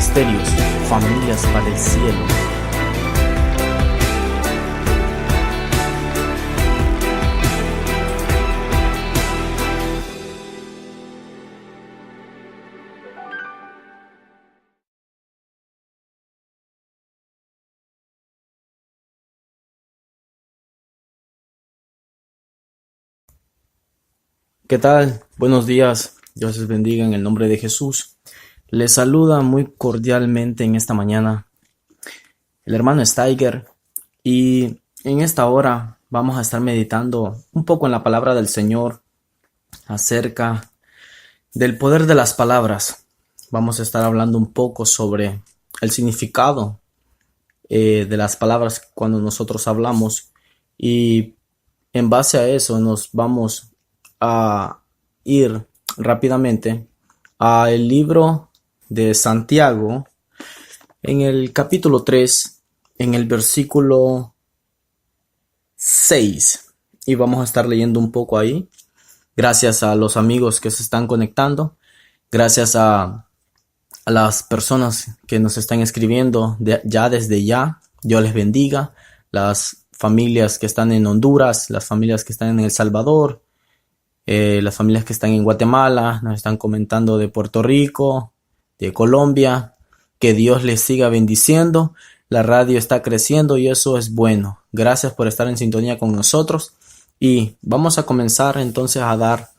Ministerios, Familias para el Cielo. ¿Qué tal? Buenos días. Dios les bendiga en el nombre de Jesús. Les saluda muy cordialmente en esta mañana el hermano Steiger, y en esta hora vamos a estar meditando un poco en la palabra del Señor acerca del poder de las palabras. Vamos a estar hablando un poco sobre el significado de las palabras cuando nosotros hablamos, y en base a eso nos vamos a ir rápidamente al libro de Santiago, en el capítulo 3, en el versículo 6, y vamos a estar leyendo un poco ahí. Gracias a los amigos que se están conectando, gracias a las personas que nos están escribiendo desde ya. Dios les bendiga. Las familias que están en Honduras, las familias que están en El Salvador, las familias que están en Guatemala, nos están comentando de Puerto Rico, de Colombia. Que Dios les siga bendiciendo. La radio está creciendo y eso es bueno. Gracias por estar en sintonía con nosotros. Y vamos a comenzar entonces a dar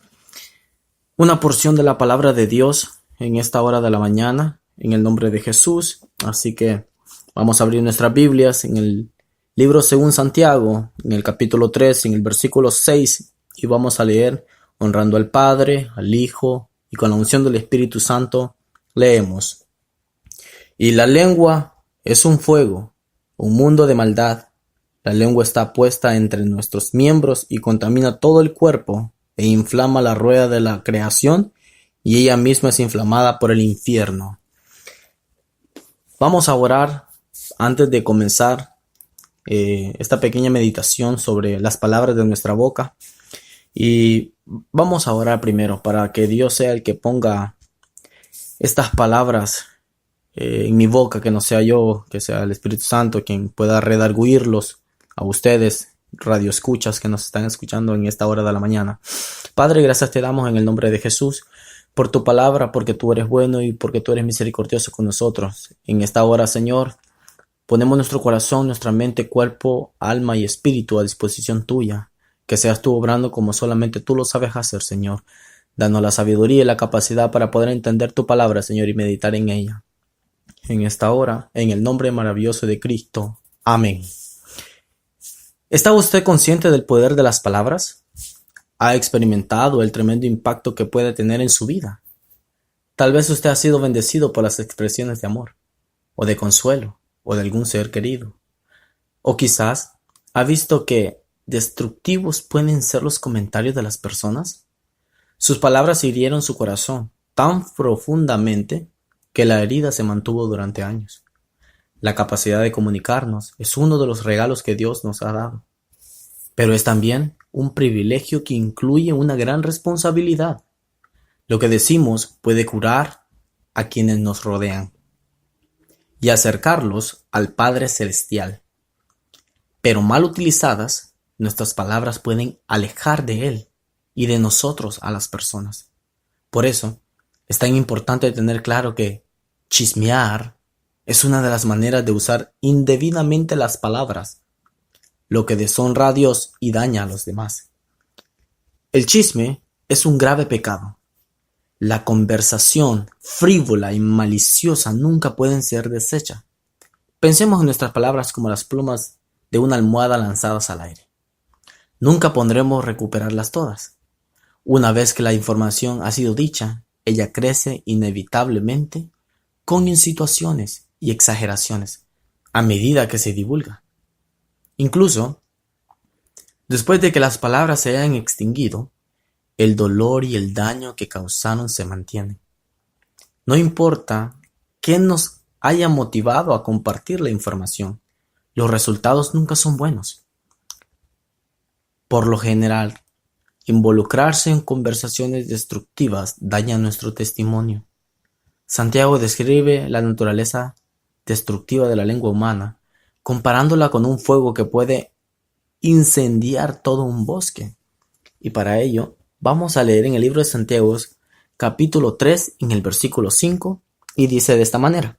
una porción de la palabra de Dios en esta hora de la mañana, en el nombre de Jesús. Así que vamos a abrir nuestras Biblias en el libro según Santiago, en el capítulo 3, en el versículo 6, y vamos a leer: honrando al Padre, al Hijo y con la unción del Espíritu Santo, leemos: y la lengua es un fuego, un mundo de maldad. La lengua está puesta entre nuestros miembros y contamina todo el cuerpo e inflama la rueda de la creación, y ella misma es inflamada por el infierno. Vamos a orar antes de comenzar esta pequeña meditación sobre las palabras de nuestra boca. Y vamos a orar primero para que Dios sea el que ponga estas palabras en mi boca, que no sea yo, que sea el Espíritu Santo quien pueda redarguirlos a ustedes, radioescuchas que nos están escuchando en esta hora de la mañana. Padre, gracias te damos en el nombre de Jesús por tu palabra, porque tú eres bueno y porque tú eres misericordioso con nosotros. En esta hora, Señor, ponemos nuestro corazón, nuestra mente, cuerpo, alma y espíritu a disposición tuya. Que seas tú obrando como solamente tú lo sabes hacer, Señor. Danos la sabiduría y la capacidad para poder entender tu palabra, Señor, y meditar en ella. En esta hora, en el nombre maravilloso de Cristo. Amén. ¿Está usted consciente del poder de las palabras? ¿Ha experimentado el tremendo impacto que puede tener en su vida? Tal vez usted ha sido bendecido por las expresiones de amor, o de consuelo, o de algún ser querido. O quizás ha visto que destructivos pueden ser los comentarios de las personas. Sus palabras hirieron su corazón tan profundamente que la herida se mantuvo durante años. La capacidad de comunicarnos es uno de los regalos que Dios nos ha dado, pero es también un privilegio que incluye una gran responsabilidad. Lo que decimos puede curar a quienes nos rodean y acercarlos al Padre Celestial, pero mal utilizadas, nuestras palabras pueden alejar de Él y de nosotros a las personas. Por eso, es tan importante tener claro que chismear es una de las maneras de usar indebidamente las palabras, lo que deshonra a Dios y daña a los demás. El chisme es un grave pecado. La conversación frívola y maliciosa nunca pueden ser deshecha. Pensemos en nuestras palabras como las plumas de una almohada lanzadas al aire. Nunca podremos recuperarlas todas. Una vez que la información ha sido dicha, ella crece inevitablemente con insinuaciones y exageraciones a medida que se divulga. Incluso, después de que las palabras se hayan extinguido, el dolor y el daño que causaron se mantienen. No importa qué nos haya motivado a compartir la información, los resultados nunca son buenos. Por lo general, involucrarse en conversaciones destructivas daña nuestro testimonio. Santiago describe la naturaleza destructiva de la lengua humana, comparándola con un fuego que puede incendiar todo un bosque. Y para ello, vamos a leer en el libro de Santiago, capítulo 3, en el versículo 5, y dice de esta manera: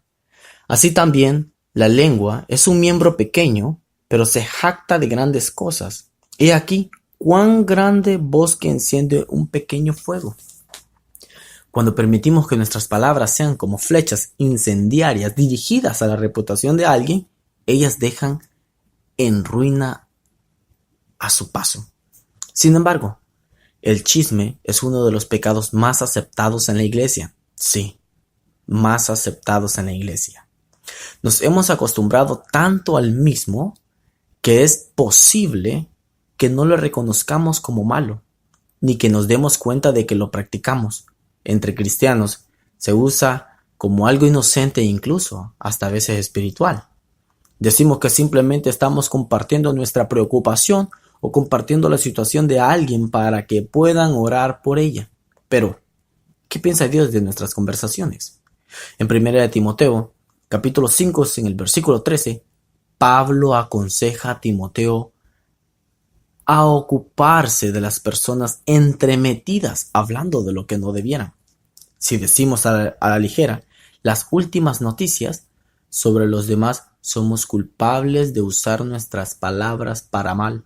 Así también, la lengua es un miembro pequeño, pero se jacta de grandes cosas. He aquí, cuán grande bosque enciende un pequeño fuego. Cuando permitimos que nuestras palabras sean como flechas incendiarias dirigidas a la reputación de alguien, ellas dejan en ruina a su paso. Sin embargo, el chisme es uno de los pecados más aceptados en la iglesia. Sí, más aceptados en la iglesia. Nos hemos acostumbrado tanto al mismo que es posible que no lo reconozcamos como malo, ni que nos demos cuenta de que lo practicamos. Entre cristianos se usa como algo inocente e incluso hasta a veces espiritual. Decimos que simplemente estamos compartiendo nuestra preocupación o compartiendo la situación de alguien para que puedan orar por ella. Pero, ¿qué piensa Dios de nuestras conversaciones? En 1 Timoteo, capítulo 5, en el versículo 13, Pablo aconseja a Timoteo a ocuparse de las personas entremetidas hablando de lo que no debieran. Si decimos a la ligera las últimas noticias sobre los demás, somos culpables de usar nuestras palabras para mal,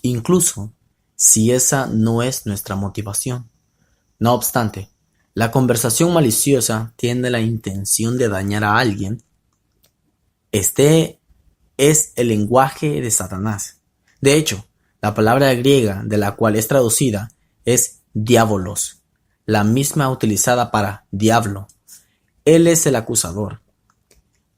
incluso si esa no es nuestra motivación. No obstante, la conversación maliciosa tiene la intención de dañar a alguien. Este es el lenguaje de Satanás. De hecho, la palabra griega de la cual es traducida es diabolos, la misma utilizada para diablo. Él es el acusador.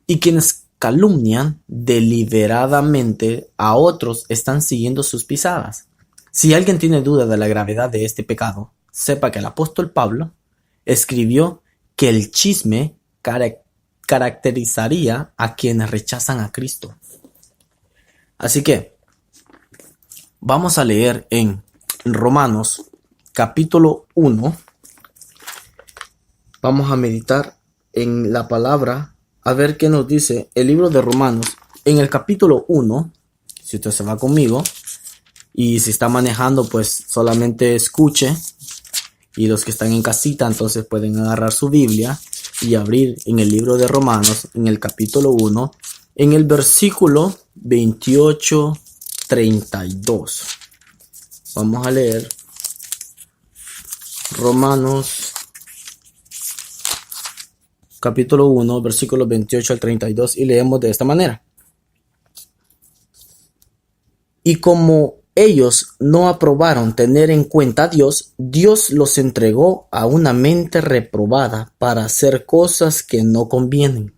Y quienes calumnian deliberadamente a otros están siguiendo sus pisadas. Si alguien tiene duda de la gravedad de este pecado, sepa que el apóstol Pablo escribió que el chisme caracterizaría a quienes rechazan a Cristo. Así que vamos a leer en Romanos capítulo 1. Vamos a meditar en la palabra, a ver qué nos dice el libro de Romanos en el capítulo 1. Si usted se va conmigo y si está manejando, pues solamente escuche, y los que están en casita entonces pueden agarrar su Biblia y abrir en el libro de Romanos en el capítulo 1 en el versículo 28-32. Vamos a leer Romanos capítulo 1, versículos 28 al 32, y leemos de esta manera: Y como ellos no aprobaron tener en cuenta a Dios, Dios los entregó a una mente reprobada para hacer cosas que no convienen,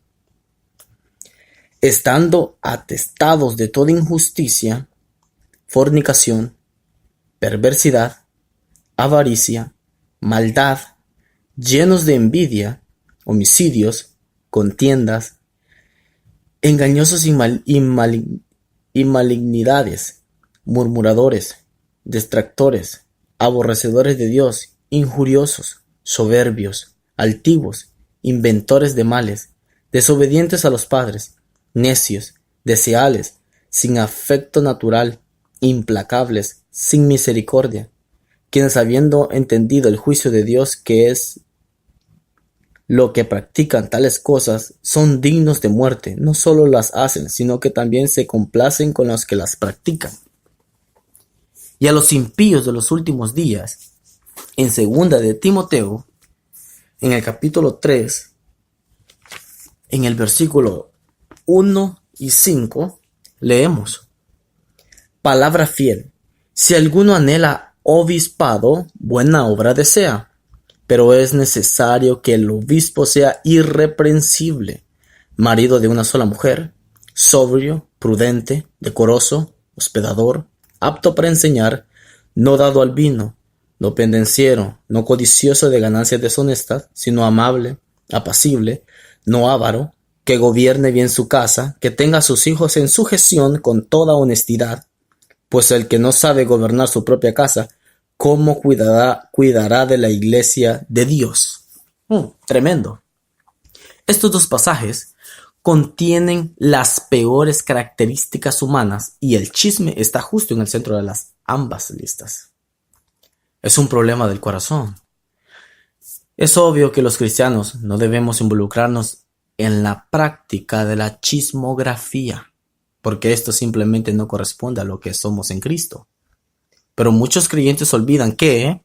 estando atestados de toda injusticia, fornicación, perversidad, avaricia, maldad, llenos de envidia, homicidios, contiendas, engañosos y malignidades, murmuradores, detractores, aborrecedores de Dios, injuriosos, soberbios, altivos, inventores de males, desobedientes a los padres, necios, deseables, sin afecto natural, implacables, sin misericordia, quienes habiendo entendido el juicio de Dios, que es lo que practican tales cosas, son dignos de muerte, no solo las hacen, sino que también se complacen con los que las practican. Y a los impíos de los últimos días, en 2 de Timoteo, en el capítulo 3, en el versículo 1 y 5, leemos: Palabra fiel, si alguno anhela obispado, buena obra desea, pero es necesario que el obispo sea irreprensible, marido de una sola mujer, sobrio, prudente, decoroso, hospedador, apto para enseñar, no dado al vino, no pendenciero, no codicioso de ganancias deshonestas, sino amable, apacible, no avaro, que gobierne bien su casa, que tenga a sus hijos en sujeción con toda honestidad, pues el que no sabe gobernar su propia casa, ¿cómo cuidará de la iglesia de Dios? Tremendo. Estos dos pasajes contienen las peores características humanas y el chisme está justo en el centro de ambas listas. Es un problema del corazón. Es obvio que los cristianos no debemos involucrarnos en la práctica de la chismografía, porque esto simplemente no corresponde a lo que somos en Cristo. Pero muchos creyentes olvidan que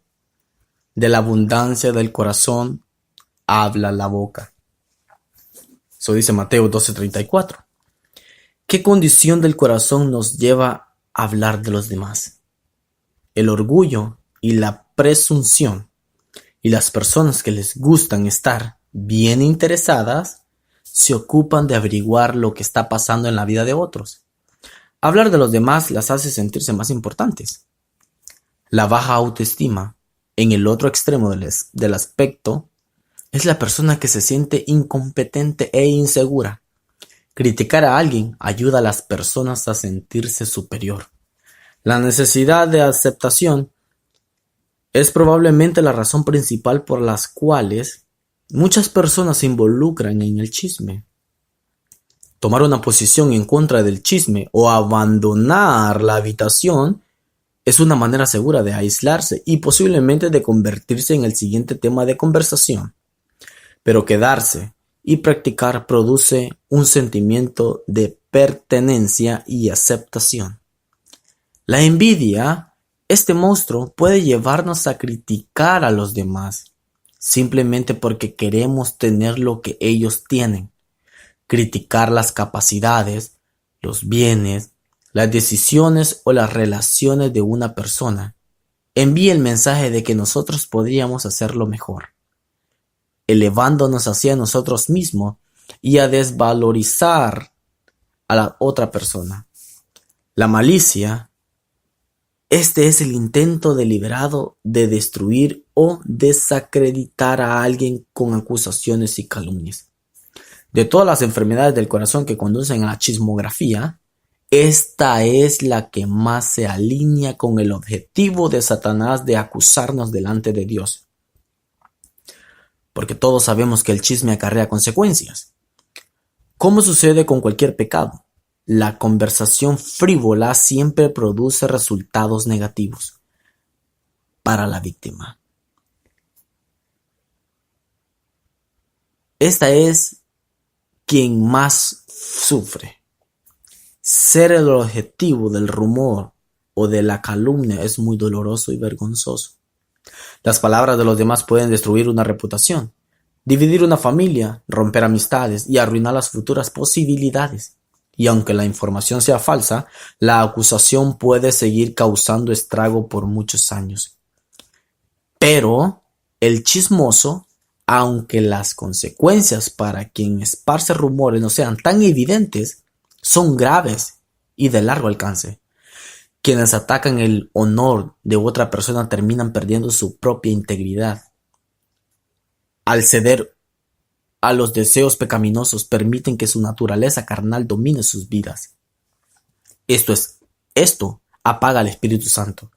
de la abundancia del corazón habla la boca. Eso dice Mateo 12:34. ¿Qué condición del corazón nos lleva a hablar de los demás? El orgullo y la presunción. Y las personas que les gustan estar bien interesadas se ocupan de averiguar lo que está pasando en la vida de otros. Hablar de los demás las hace sentirse más importantes. La baja autoestima, en el otro extremo del aspecto, es la persona que se siente incompetente e insegura. Criticar a alguien ayuda a las personas a sentirse superior. La necesidad de aceptación es probablemente la razón principal por las cuales muchas personas se involucran en el chisme. Tomar una posición en contra del chisme o abandonar la habitación es una manera segura de aislarse y posiblemente de convertirse en el siguiente tema de conversación. Pero quedarse y practicar produce un sentimiento de pertenencia y aceptación. La envidia, este monstruo, puede llevarnos a criticar a los demás, simplemente porque queremos tener lo que ellos tienen. Criticar las capacidades, los bienes, las decisiones o las relaciones de una persona envía el mensaje de que nosotros podríamos hacerlo mejor, elevándonos hacia nosotros mismos y a desvalorizar a la otra persona. La malicia, este es el intento deliberado de destruir o desacreditar a alguien con acusaciones y calumnias. De todas las enfermedades del corazón que conducen a la chismografía, esta es la que más se alinea con el objetivo de Satanás de acusarnos delante de Dios. Porque todos sabemos que el chisme acarrea consecuencias. Como sucede con cualquier pecado, la conversación frívola siempre produce resultados negativos para la víctima. Esta es quien más sufre. Ser el objetivo del rumor o de la calumnia es muy doloroso y vergonzoso. Las palabras de los demás pueden destruir una reputación, dividir una familia, romper amistades y arruinar las futuras posibilidades. Y aunque la información sea falsa, la acusación puede seguir causando estrago por muchos años. Pero el chismoso, aunque las consecuencias para quien esparce rumores no sean tan evidentes, son graves y de largo alcance. Quienes atacan el honor de otra persona terminan perdiendo su propia integridad. Al ceder a los deseos pecaminosos, permiten que su naturaleza carnal domine sus vidas. Esto apaga al Espíritu Santo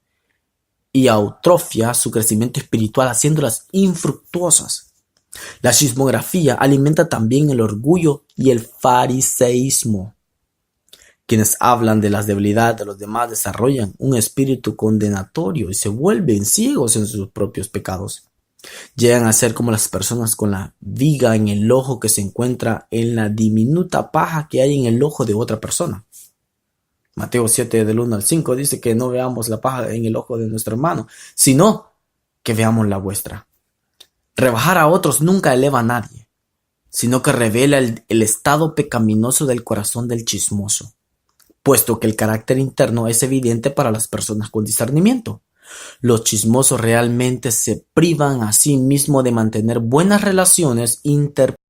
y atrofia su crecimiento espiritual, haciéndolas infructuosas. La chismografía alimenta también el orgullo y el fariseísmo. Quienes hablan de las debilidades de los demás desarrollan un espíritu condenatorio y se vuelven ciegos en sus propios pecados. Llegan a ser como las personas con la viga en el ojo que se encuentra en la diminuta paja que hay en el ojo de otra persona. Mateo 7 del 1 al 5 dice que no veamos la paja en el ojo de nuestro hermano, sino que veamos la vuestra. Rebajar a otros nunca eleva a nadie, sino que revela el estado pecaminoso del corazón del chismoso, puesto que el carácter interno es evidente para las personas con discernimiento. Los chismosos realmente se privan a sí mismos de mantener buenas relaciones interpersonales